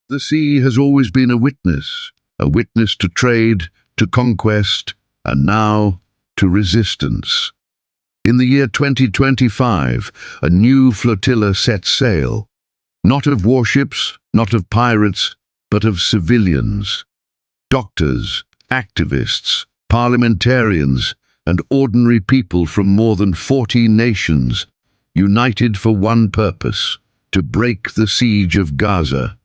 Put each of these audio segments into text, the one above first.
The sea has always been a witness to trade, to conquest, and now to resistance. In the year 2025, a new flotilla set sail, not of warships, not of pirates, but of civilians. Doctors, activists, parliamentarians, and ordinary people from more than 40 nations, united for one purpose: to break the siege of Gaza.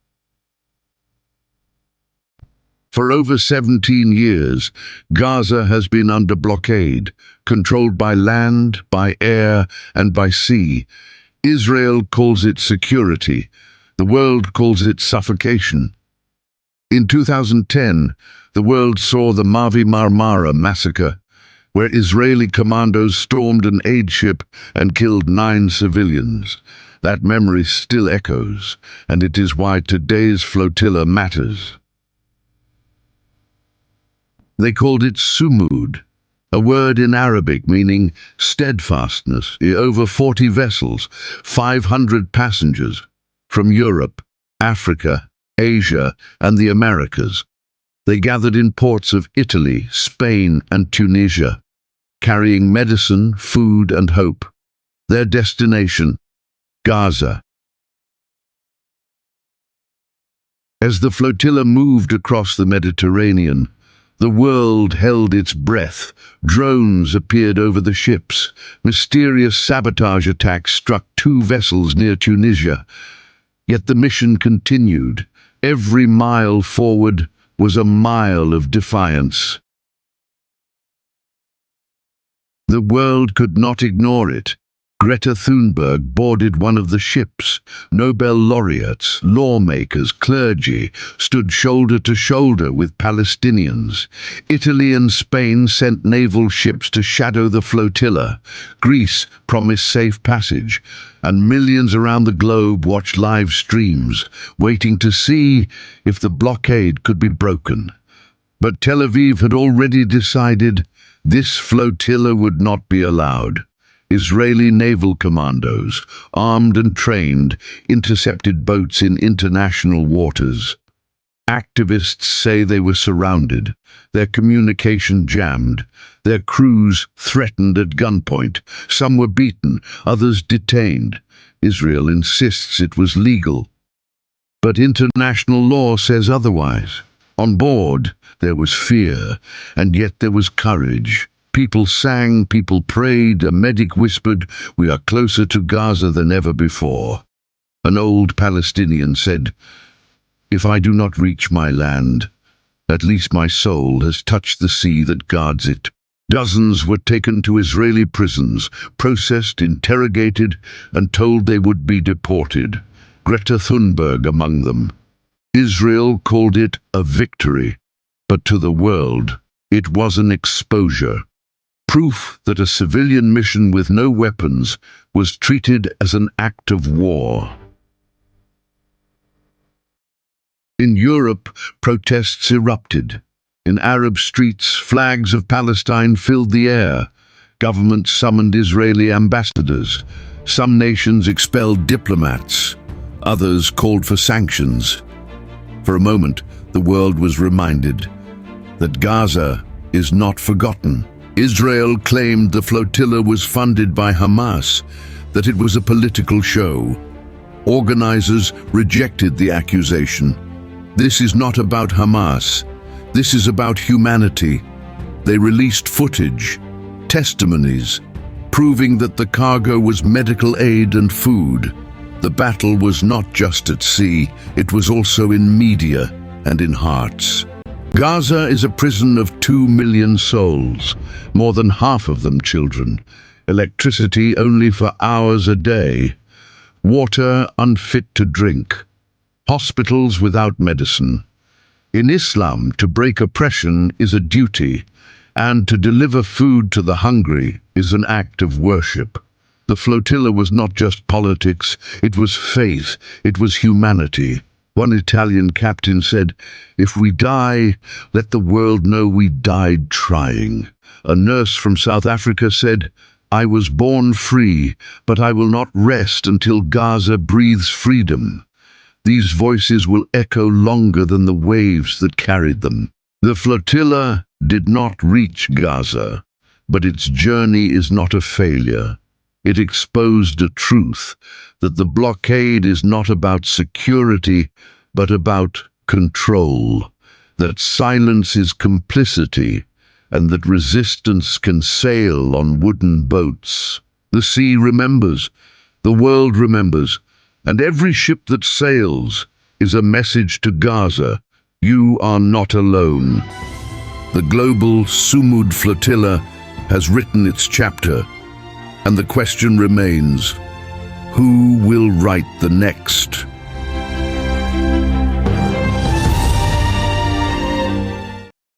For over 17 years, Gaza has been under blockade, controlled by land, by air, and by sea. Israel calls it security. The world calls it suffocation. In 2010, the world saw the Mavi Marmara massacre, where Israeli commandos stormed an aid ship and killed 9 civilians. That memory still echoes, and it is why today's flotilla matters. They called it Sumud, a word in Arabic meaning steadfastness. Over 40 vessels, 500 passengers, from Europe, Africa, Asia, and the Americas. They gathered in ports of Italy, Spain, and Tunisia, carrying medicine, food, and hope. Their destination, Gaza. As the flotilla moved across the Mediterranean, the world held its breath. Drones appeared over the ships. Mysterious sabotage attacks struck 2 vessels near Tunisia. Yet the mission continued. Every mile forward was a mile of defiance. The world could not ignore it. Greta Thunberg boarded one of the ships. Nobel laureates, lawmakers, clergy stood shoulder to shoulder with Palestinians. Italy and Spain sent naval ships to shadow the flotilla. Greece promised safe passage, and millions around the globe watched live streams, waiting to see if the blockade could be broken. But Tel Aviv had already decided this flotilla would not be allowed. Israeli naval commandos, armed and trained, intercepted boats in international waters. Activists say they were surrounded, their communication jammed, their crews threatened at gunpoint. Some were beaten, others detained. Israel insists it was legal, but international law says otherwise. On board, there was fear, and yet there was courage. People sang, people prayed, a medic whispered, "We are closer to Gaza than ever before." An old Palestinian said, "If I do not reach my land, at least my soul has touched the sea that guards it." Dozens were taken to Israeli prisons, processed, interrogated, and told they would be deported. Greta Thunberg among them. Israel called it a victory, but to the world, it was an exposure. Proof that a civilian mission with no weapons was treated as an act of war. In Europe, protests erupted. In Arab streets, flags of Palestine filled the air. Governments summoned Israeli ambassadors. Some nations expelled diplomats. Others called for sanctions. For a moment, the world was reminded that Gaza is not forgotten. Israel claimed the flotilla was funded by Hamas, that it was a political show. Organizers rejected the accusation. This is not about Hamas. This is about humanity. They released footage, testimonies, proving that the cargo was medical aid and food. The battle was not just at sea, it was also in media and in hearts. Gaza is a prison of 2 million souls, more than half of them children. Electricity only for hours a day. Water unfit to drink. Hospitals without medicine. In Islam, to break oppression is a duty, and to deliver food to the hungry is an act of worship. The flotilla was not just politics, it was faith, it was humanity. One Italian captain said, "If we die, let the world know we died trying." A nurse from South Africa said, "I was born free, but I will not rest until Gaza breathes freedom." These voices will echo longer than the waves that carried them. The flotilla did not reach Gaza, but its journey is not a failure. It exposed a truth that the blockade is not about security, but about control, that silence is complicity, and that resistance can sail on wooden boats. The sea remembers, the world remembers, and every ship that sails is a message to Gaza: you are not alone. The Global Sumud Flotilla has written its chapter, and the question remains: who will write the next?